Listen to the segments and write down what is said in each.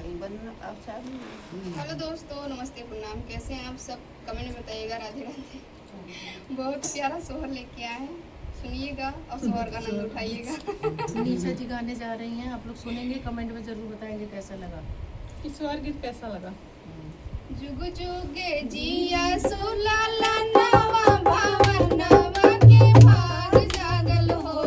भाई बन अच्छा हेलो दोस्तों, नमस्ते, प्रणाम। कैसे हैं आप सब? कमेंट में बताइएगा। राधे राधे। बहुत प्यारा सोहर लेके आए हैं, सुनिएगा और सोहर का आनंद उठाइएगा। निशा जी गाने जा रही हैं, आप लोग सुनेंगे, कमेंट में जरूर बताएंगे कैसा लगा। ईश्वर गीत कैसा लगा? जुग जुगे जिया सुलाला नवा भवनवा के भाग जागल हो।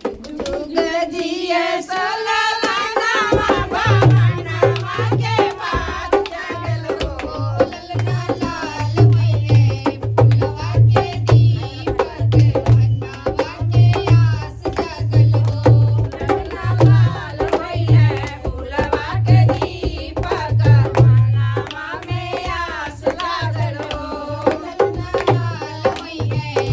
जुग जिया सुलाला नवा भवनवा के भाग जागल हो। ललना लाल होइए फुलवा के दीपक मनवा के आस जागल हो। ललना लाल होइए फुलवा के दीपक मनवा में आस जागल हो। ललना लाल होइए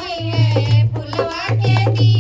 होई है फुलवा के दी